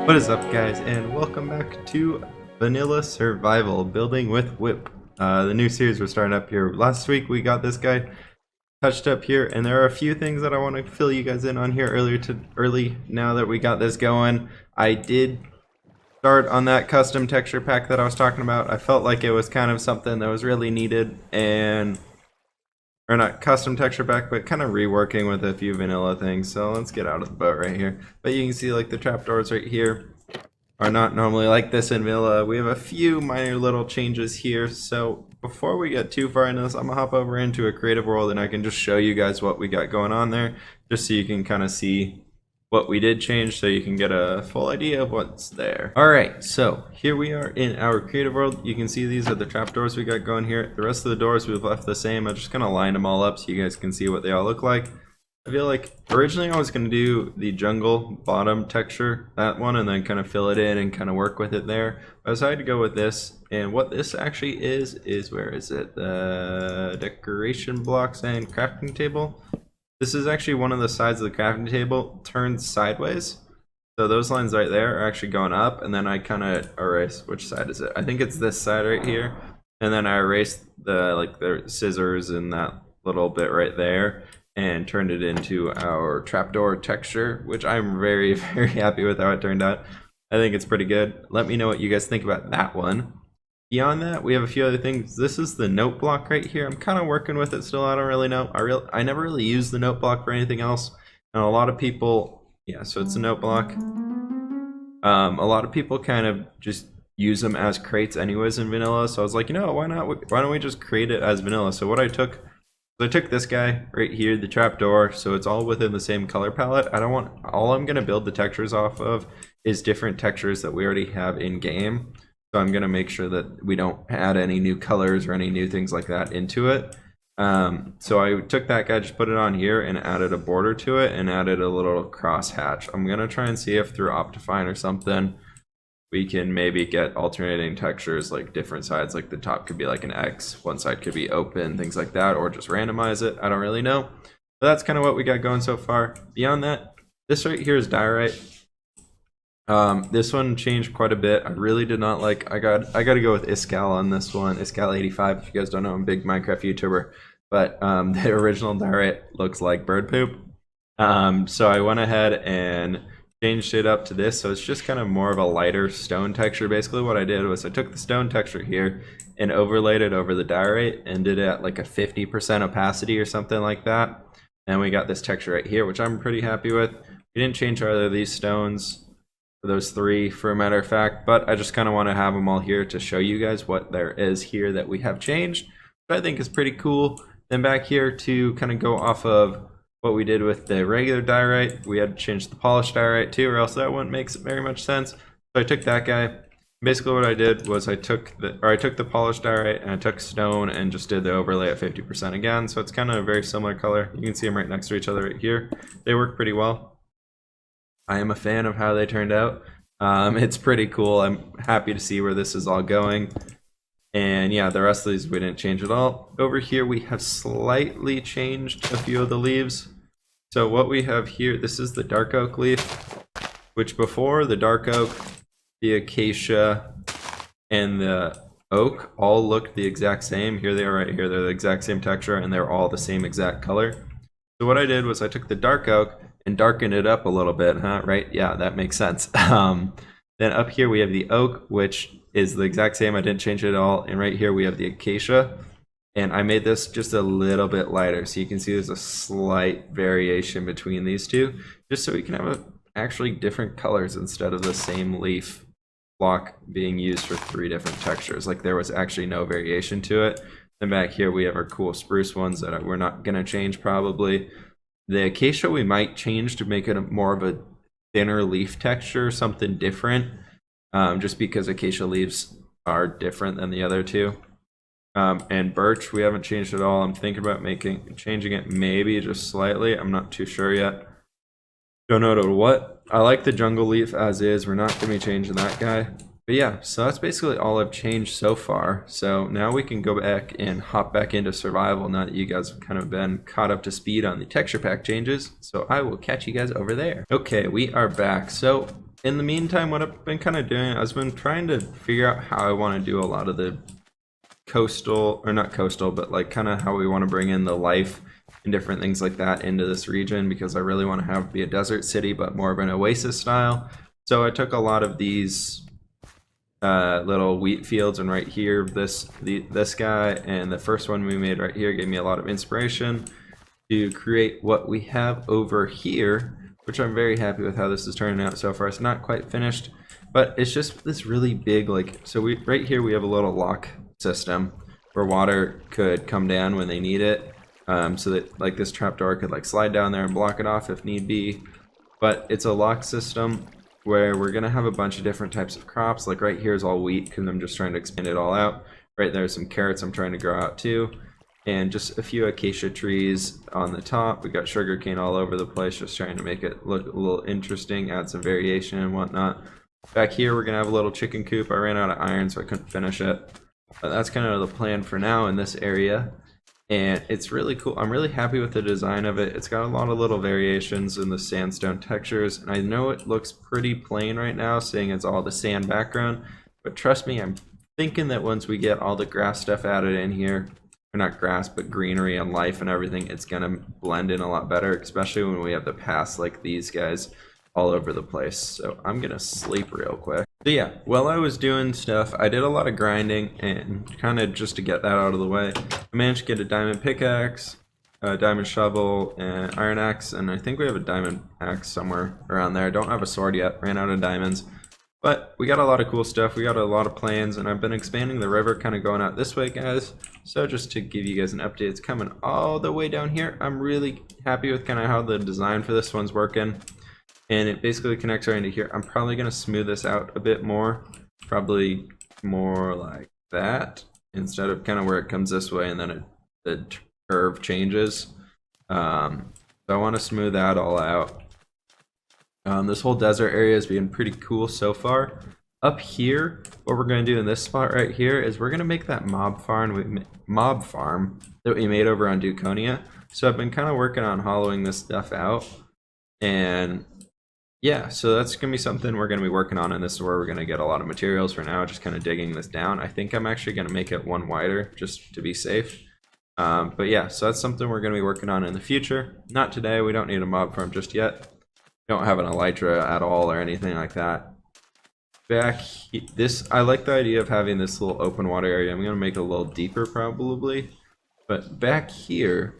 What is up, guys, and welcome back to Vanilla Survival Building with Whip. The new series we're starting up here. Last week we got this guy touched up here, and there are a few things that I want to fill you guys in on here early now that we got this going. I did start on that custom texture pack that I was talking about. I felt like it was kind of something that was really needed, or not custom texture pack, but kind of reworking with a few vanilla things. So let's get out of the boat right here. But you can see like the trapdoors right here are not normally like this in vanilla. We have a few minor little changes here. So before we get too far into this, I'm gonna hop over into a creative world and I can just show you guys what we got going on there, just so you can kind of see what we did change, so you can get a full idea of what's there. Alright, so here we are in our creative world. You can see these are the trapdoors we got going here. The rest of the doors we've left the same. I just kind of lined them all up so you guys can see what they all look like. I feel like originally I was going to do the jungle bottom texture, that one, and then kind of fill it in and kind of work with it there. I decided to go with this, and what this actually is where is it? The decoration blocks and crafting table. This is actually one of the sides of the crafting table turned sideways. So those lines right there are actually going up, and then I kind of erase, which side is it? I think it's this side right here. And then I erased the scissors and that little bit right there and turned it into our trapdoor texture, which I'm very, very happy with how it turned out. I think it's pretty good. Let me know what you guys think about that one. Beyond that, we have a few other things. This is the note block right here. I'm kind of working with it still. I don't really know. I never really used the note block for anything else. And a lot of people, yeah, so it's a note block. A lot of people kind of just use them as crates anyways in vanilla. So I was like, you know, why not? Why don't we just create it as vanilla? So what I took this guy right here, the trapdoor, so it's all within the same color palette. All I'm going to build the textures off of is different textures that we already have in game. So I'm going to make sure that we don't add any new colors or any new things like that into it. So I took that guy, just put it on here and added a border to it and added a little cross hatch. I'm going to try and see if through Optifine or something we can maybe get alternating textures, like different sides, like the top could be like an X, one side could be open, things like that, or just randomize it. I don't really know. But that's kind of what we got going so far. Beyond that, this right here is diorite. This one changed quite a bit. I really did not like. I got to go with Iskal on this one. Iskal85. If you guys don't know, I'm a big Minecraft YouTuber. But the original diorite looks like bird poop. So I went ahead and changed it up to this. So it's just kind of more of a lighter stone texture. Basically, what I did was I took the stone texture here and overlaid it over the diorite and did it at like a 50% opacity or something like that. And we got this texture right here, which I'm pretty happy with. We didn't change either of these stones. Those three, for a matter of fact, but I just kind of want to have them all here to show you guys what there is here that we have changed, which I think is pretty cool. Then back here to kind of go off of what we did with the regular diorite, we had to change the polished diorite too, or else that wouldn't make very much sense. So I took that guy. Basically what I did was I took the polished diorite and I took stone and just did the overlay at 50% again. So it's kind of a very similar color. You can see them right next to each other right here. They work pretty well. I am a fan of how they turned out. It's pretty cool. I'm happy to see where this is all going. And yeah, the rest of these we didn't change at all. Over here we have slightly changed a few of the leaves. So what we have here, this is the dark oak leaf, which before the dark oak, the acacia, and the oak all looked the exact same. Here they are right here. They're the exact same texture and they're all the same exact color. So what I did was I took the dark oak and darken it up a little bit, huh? Right? Yeah, that makes sense. Then up here we have the oak, which is the exact same. I didn't change it at all. And right here we have the acacia. And I made this just a little bit lighter. So you can see there's a slight variation between these two, just so we can have actually different colors instead of the same leaf block being used for three different textures. Like there was actually no variation to it. Then back here we have our cool spruce ones that we're not going to change probably. The acacia we might change to make it more of a thinner leaf texture, something different, just because acacia leaves are different than the other two. And birch we haven't changed at all. I'm thinking about changing it maybe just slightly. I'm not too sure yet. Don't know to what. I like the jungle leaf as is. We're not going to be changing that guy. But yeah, so that's basically all I've changed so far. So now we can go back and hop back into survival now that you guys have kind of been caught up to speed on the texture pack changes. So I will catch you guys over there. Okay, we are back. So in the meantime, what I've been kind of doing, I've been trying to figure out how I want to do a lot of the coastal, or not coastal, but like kind of how we want to bring in the life and different things like that into this region, because I really want to have be a desert city, but more of an oasis style. So I took a lot of these little wheat fields, and right here, this guy, and the first one we made right here gave me a lot of inspiration to create what we have over here, which I'm very happy with how this is turning out so far. It's not quite finished, but it's just this really big, like, so we right here we have a little lock system where water could come down when they need it, so that like this trapdoor could like slide down there and block it off if need be. But it's a lock system where we're gonna have a bunch of different types of crops. Like right here is all wheat because I'm just trying to expand it all out. Right there's some carrots I'm trying to grow out too, and just a few acacia trees on the top. We got sugarcane all over the place, just trying to make it look a little interesting, add some variation and whatnot. Back here we're gonna have a little chicken coop. I ran out of iron so I couldn't finish it. But that's kind of the plan for now in this area, and it's really cool. I'm really happy with the design of it. It's got a lot of little variations in the sandstone textures, and I know it looks pretty plain right now seeing it's all the sand background, but trust me, I'm thinking that once we get all the grass stuff added in here, or not grass but greenery and life and everything, it's gonna blend in a lot better, especially when we have the paths like these guys all over the place. So I'm gonna sleep real quick. So yeah, while I was doing stuff, I did a lot of grinding, and kind of just to get that out of the way, I managed to get a diamond pickaxe, a diamond shovel, and iron axe, and I think we have a diamond axe somewhere around there. I don't have a sword yet, ran out of diamonds. But we got a lot of cool stuff, we got a lot of plans, and I've been expanding the river, kind of going out this way, guys. So just to give you guys an update, it's coming all the way down here. I'm really happy with kind of how the design for this one's working. And it basically connects right into here. I'm probably going to smooth this out a bit more. Probably more like that, instead of kind of where it comes this way and then the curve changes. So I want to smooth that all out. This whole desert area is being pretty cool so far. Up here, what we're going to do in this spot right here is we're going to make that mob farm that we made over on Duconia. So I've been kind of working on hollowing this stuff out, and yeah, so that's going to be something we're going to be working on, and this is where we're going to get a lot of materials for now, just kind of digging this down. I think I'm actually going to make it one wider just to be safe. But yeah, so that's something we're going to be working on in the future. Not today, we don't need a mob farm just yet. We don't have an elytra at all or anything like that. I like the idea of having this little open water area. I'm going to make it a little deeper probably. But back here,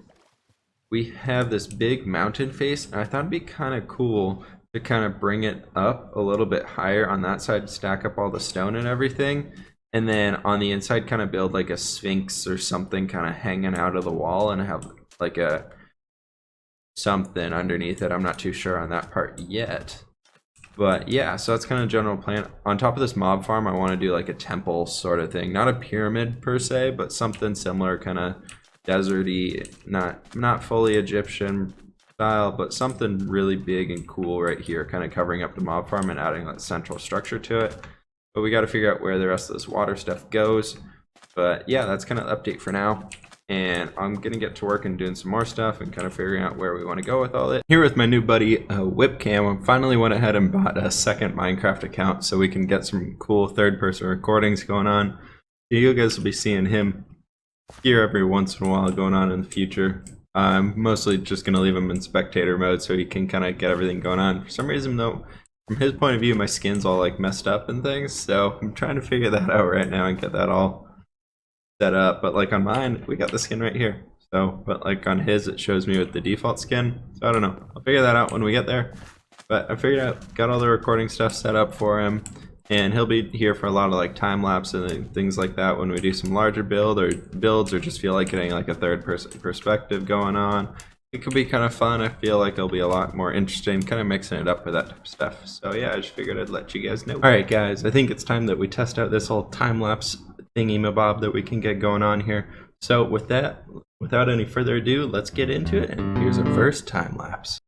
we have this big mountain face, and I thought it'd be kind of cool to kind of bring it up a little bit higher on that side, stack up all the stone and everything, and then on the inside kind of build like a sphinx or something kind of hanging out of the wall, and have like a something underneath it. I'm not too sure on that part yet, but yeah, so that's kind of general plan. On top of this mob farm, I want to do like a temple sort of thing, not a pyramid per se, but something similar, kind of deserty, not fully Egyptian style, but something really big and cool right here, kind of covering up the mob farm and adding that central structure to it. But we got to figure out where the rest of this water stuff goes. But yeah, that's kind of the update for now, and I'm gonna get to work and doing some more stuff and kind of figuring out where we want to go with all it. Here with my new buddy Whipcam, I finally went ahead and bought a second Minecraft account so we can get some cool third-person recordings going on. You guys will be seeing him here every once in a while going on in the future. I'm mostly just going to leave him in spectator mode so he can kind of get everything going on. For some reason though, from his point of view, my skin's all like messed up and things, so I'm trying to figure that out right now and get that all set up. But like on mine, we got the skin right here. So, but like on his, it shows me with the default skin. So I don't know. I'll figure that out when we get there. But I figured out, got all the recording stuff set up for him. And he'll be here for a lot of like time lapse and things like that when we do some larger builds or just feel like getting like a third person perspective going on. It could be kind of fun. I feel like it'll be a lot more interesting, kind of mixing it up with that type of stuff. So yeah, I just figured I'd let you guys know. Alright guys, I think it's time that we test out this whole time lapse thingy mabob that we can get going on here. So with that, without any further ado, let's get into it, and here's our first time lapse.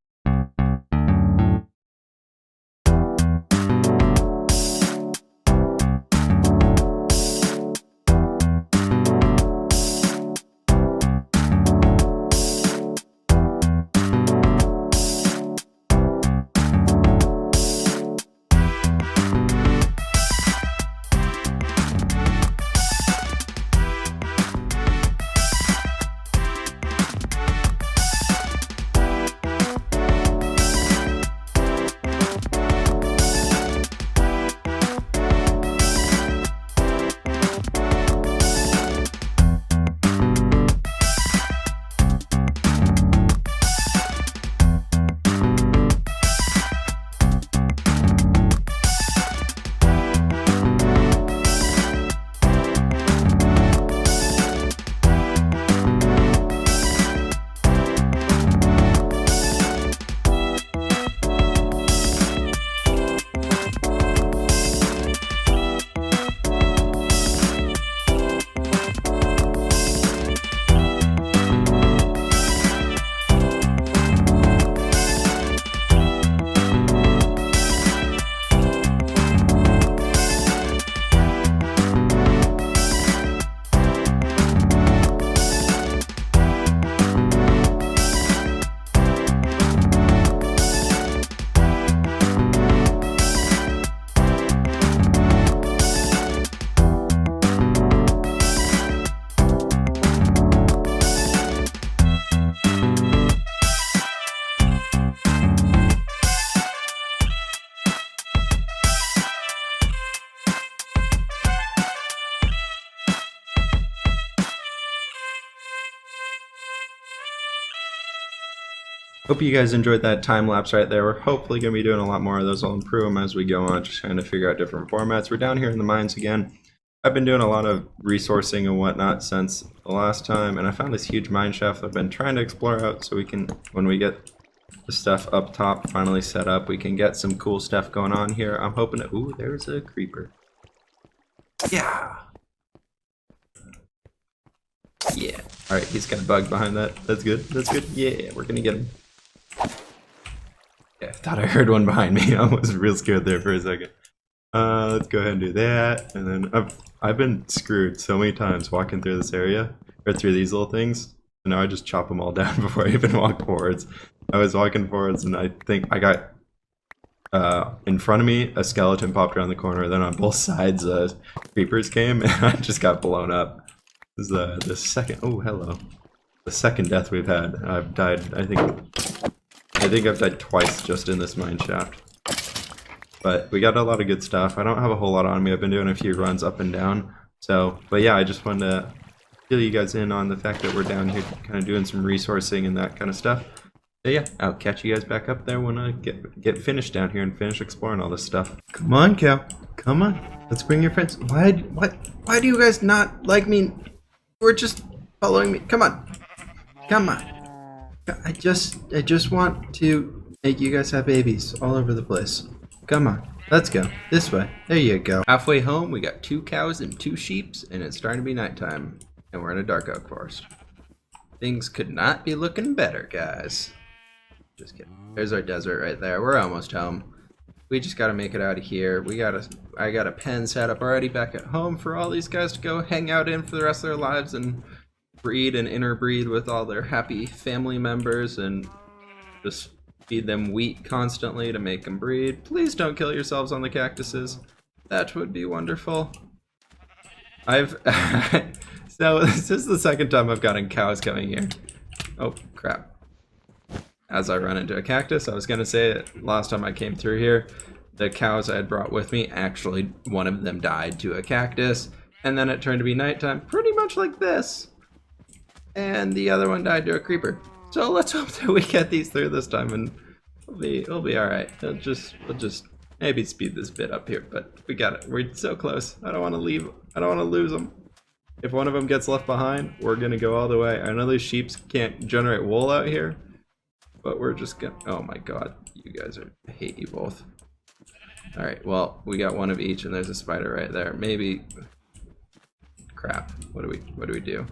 Hope you guys enjoyed that time lapse right there. We're hopefully going to be doing a lot more of those. I'll improve them as we go on, just trying to figure out different formats. We're down here in the mines again. I've been doing a lot of resourcing and whatnot since the last time, and I found this huge mine shaft I've been trying to explore out so we can, when we get the stuff up top finally set up, we can get some cool stuff going on here. I'm hoping to, ooh, there's a creeper. Yeah! Yeah. Alright, he's got a bug behind that. That's good. That's good. Yeah, we're gonna get him. Yeah, I thought I heard one behind me. I was real scared there for a second. Let's go ahead and do that. And then I've been screwed so many times walking through this area, or through these little things. And now I just chop them all down before I even walk forwards. I was walking forwards and I think I got in front of me, a skeleton popped around the corner. Then on both sides, creepers came and I just got blown up. This is the second, oh hello. The second death we've had. I've died, I think I've died twice just in this mine shaft. But we got a lot of good stuff. I don't have a whole lot on me. I've been doing a few runs up and down. So, but yeah, I just wanted to fill you guys in on the fact that we're down here kind of doing some resourcing and that kind of stuff. So yeah, I'll catch you guys back up there when I get finished down here and finish exploring all this stuff. Come on, Cal. Come on. Let's bring your friends. Why do you guys not like me? We're just following me. Come on. Come on. I just want to make you guys have babies all over the place. Come on. Let's go. This way. There you go. Halfway home, we got 2 cows and 2 sheep, and it's starting to be nighttime. And we're in a dark oak forest. Things could not be looking better, guys. Just kidding. There's our desert right there. We're almost home. We just gotta make it out of here. I got a pen set up already back at home for all these guys to go hang out in for the rest of their lives and breed and interbreed with all their happy family members and just feed them wheat constantly to make them breed. Please don't kill yourselves on the cactuses. That would be wonderful. So this is the second time I've gotten cows coming here. Oh crap. As I run into a cactus, I was gonna say that last time I came through here, the cows I had brought with me, actually one of them died to a cactus, and then it turned to be nighttime, pretty much like this. And the other one died to a creeper. So let's hope that we get these through this time and we'll be alright. We'll just maybe speed this bit up here, but we got it. We're so close. I don't want to leave. I don't want to lose them. If one of them gets left behind, we're gonna go all the way. I know these sheep can't generate wool out here, but we're just gonna, oh my god, you guys are, I hate you both. Alright, well, we got one of each and there's a spider right there. Maybe, crap, what do we do?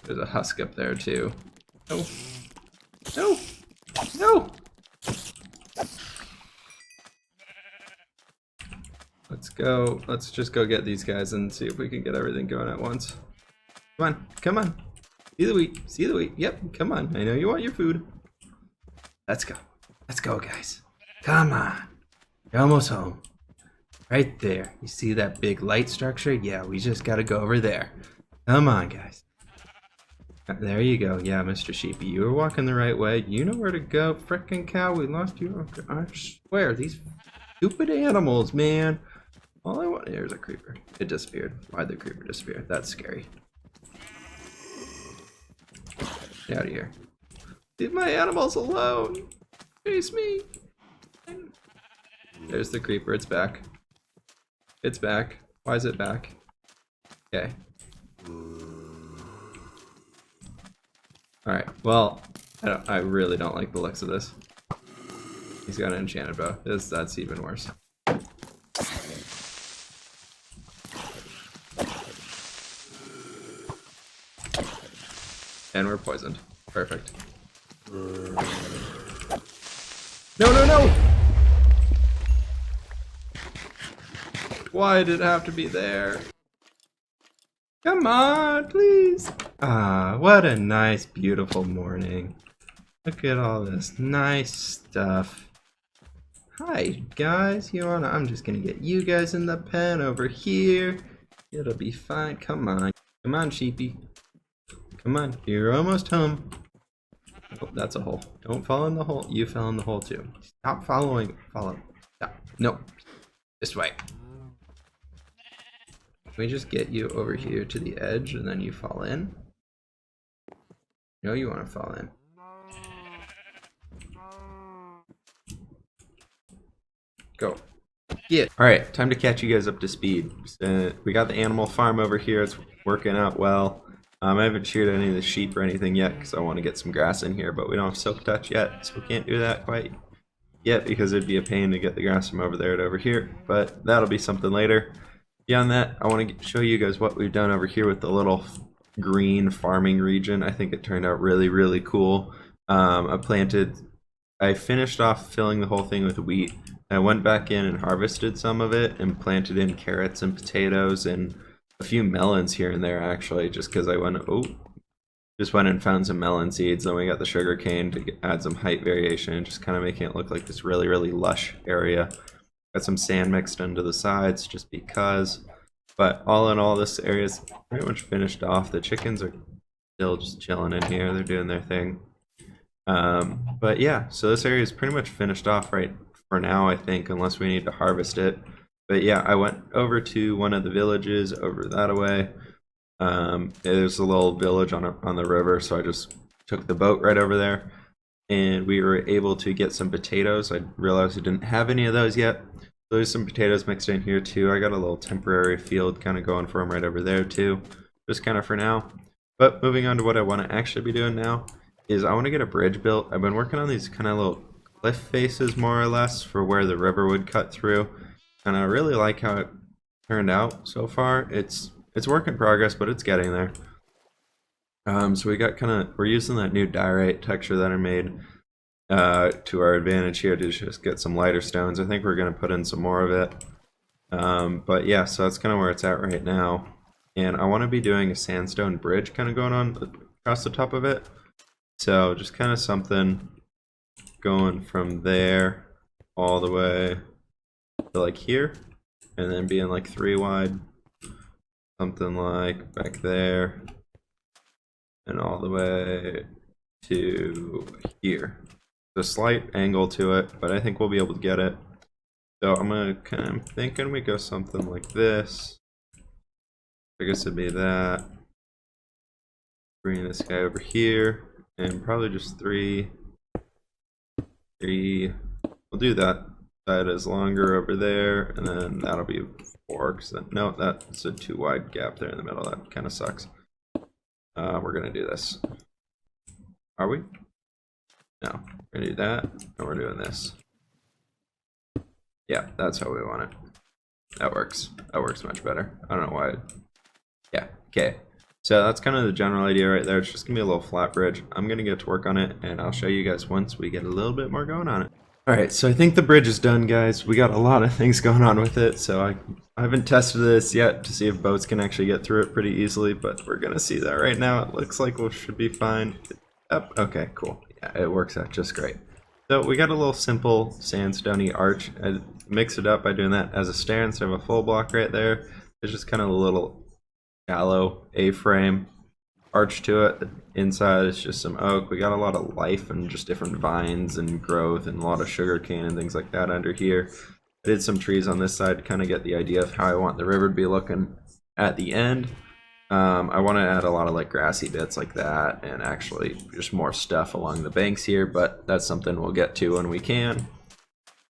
There's a husk up there too. No. No. No. Let's just go get these guys and see if we can get everything going at once. Come on, come on. See the wheat, see the wheat. Yep, come on. I know you want your food. Let's go. Let's go, guys. Come on. You're almost home. Right there. You see that big light structure? Yeah, we just gotta go over there. Come on, guys. There you go. Yeah, Mr. Sheepy, you were walking the right way. You know where to go. Frickin' cow, we lost you. I swear, these stupid animals, man. All I want... There's a creeper. It disappeared. Why'd the creeper disappear? That's scary. Get out of here. Leave my animals alone. Chase me. There's the creeper. It's back. It's back. Why is it back? Okay. Alright, well, I really don't like the looks of this. He's got an enchanted bow. That's even worse. And we're poisoned. Perfect. No, no, no! Why did it have to be there? Come on, please! Ah, what a nice, beautiful morning. Look at all this nice stuff. Hi, guys. I'm just gonna get you guys in the pen over here. It'll be fine. Come on. Come on, sheepy. Come on. You're almost home. Oh, that's a hole. Don't fall in the hole. You fell in the hole, too. Stop following. Follow. Stop. No. This way. Can we just get you over here to the edge and then you fall in? No, you want to fall in. Go. Yeah. Alright, time to catch you guys up to speed. We got the animal farm over here. It's working out well. I haven't sheared any of the sheep or anything yet because I want to get some grass in here, but we don't have silk touch yet, so we can't do that quite yet because it'd be a pain to get the grass from over there to over here, but that'll be something later. Beyond that, I want to show you guys what we've done over here with the little green farming region. I think it turned out really, really cool. I finished off filling the whole thing with wheat. I went back in and harvested some of it and planted in carrots and potatoes and a few melons here and there, actually, just because I just went and found some melon seeds. Then we got the sugar cane to add some height variation and just kind of making it look like this really, really lush area. Got some sand mixed into the sides just because. But all in all, this area is pretty much finished off. The chickens are still just chilling in here. They're doing their thing. But yeah, so this area is pretty much finished off right for now, I think, unless we need to harvest it. But yeah, I went over to one of the villages over that way. There's a little village on the river, so I just took the boat right over there, and we were able to get some potatoes. I realized I didn't have any of those yet. So there's some potatoes mixed in here too. I got a little temporary field kind of going for them right over there too, just kind of for now. But moving on to what I want to actually be doing now is I want to get a bridge built. I've been working on these kind of little cliff faces more or less for where the river would cut through, and I really like how it turned out so far. It's work in progress, but it's getting there. So we're using that new diorite texture that I made to our advantage here to just get some lighter stones. I think we're going to put in some more of it. But yeah, so that's kind of where it's at right now. And I want to be doing a sandstone bridge kind of going on across the top of it. So just kind of something going from there all the way to like here, and then being like 3 wide, something like back there, and all the way to here. A slight angle to it, but I think we'll be able to get it. So I'm thinking we go something like this. I guess it'd be that. Bring this guy over here, and probably just 3. We'll do that side is longer over there, and then that'll be 4. Cause no, that's a too wide gap there in the middle. That kind of sucks. We're gonna do this. Are we? No, we're gonna do that, and we're doing this. Yeah, that's how we want it. That works. That works much better. I don't know why. Yeah, okay. So that's kind of the general idea right there. It's just gonna be a little flat bridge. I'm gonna get to work on it, and I'll show you guys once we get a little bit more going on it. Alright, so I think the bridge is done, guys. We got a lot of things going on with it, so I haven't tested this yet to see if boats can actually get through it pretty easily, but we're gonna see that right now. It looks like we should be fine. Yep, okay, cool. Yeah, it works out just great. So we got a little simple sandstone-y arch. I mix it up by doing that as a stair instead of a full block right there. It's just kind of a little shallow A-frame arch to it. The inside is just some oak. We got a lot of life and just different vines and growth and a lot of sugar cane and things like that under here. I did some trees on this side to kind of get the idea of how I want the river to be looking at the end. I want to add a lot of like grassy bits like that, and actually just more stuff along the banks here, but that's something we'll get to when we can.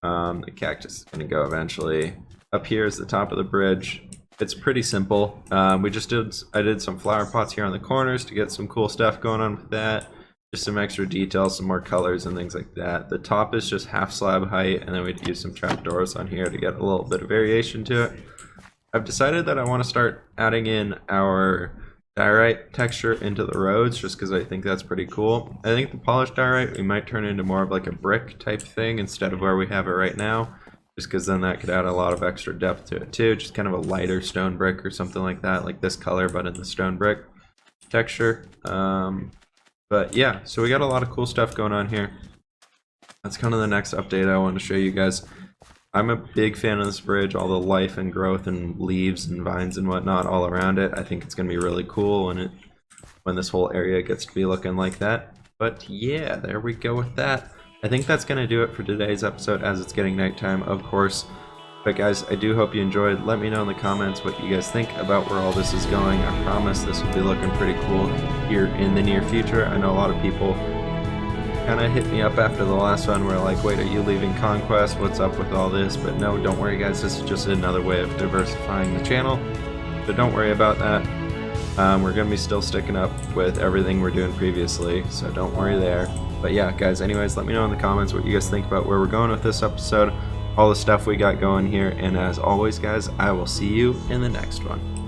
The cactus is going to go eventually. Up here is the top of the bridge. It's pretty simple. I did some flower pots here on the corners to get some cool stuff going on with that. Just some extra details, some more colors and things like that. The top is just half slab height, and then we'd use some trapdoors on here to get a little bit of variation to it. I've decided that I want to start adding in our diorite texture into the roads just because I think that's pretty cool. I think the polished diorite we might turn into more of like a brick type thing instead of where we have it right now, just because then that could add a lot of extra depth to it too. Just kind of a lighter stone brick or something like that, like this color but in the stone brick texture. But yeah, so we got a lot of cool stuff going on here. That's kind of the next update I wanted to show you guys. I'm a big fan of this bridge, all the life and growth and leaves and vines and whatnot all around it. I think it's going to be really cool when this whole area gets to be looking like that. But yeah, there we go with that. I think that's going to do it for today's episode as it's getting nighttime, of course. But guys, I do hope you enjoyed. Let me know in the comments what you guys think about where all this is going. I promise this will be looking pretty cool here in the near future. I know a lot of people kind of hit me up after the last one. We're like, wait, are you leaving Conquest? What's up with all this? But no, don't worry guys, this is just another way of diversifying the channel. So don't worry about that. We're going to be still sticking up with everything we're doing previously, so don't worry there. But yeah, guys, anyways, let me know in the comments what you guys think about where we're going with this episode, all the stuff we got going here, and as always, guys, I will see you in the next one.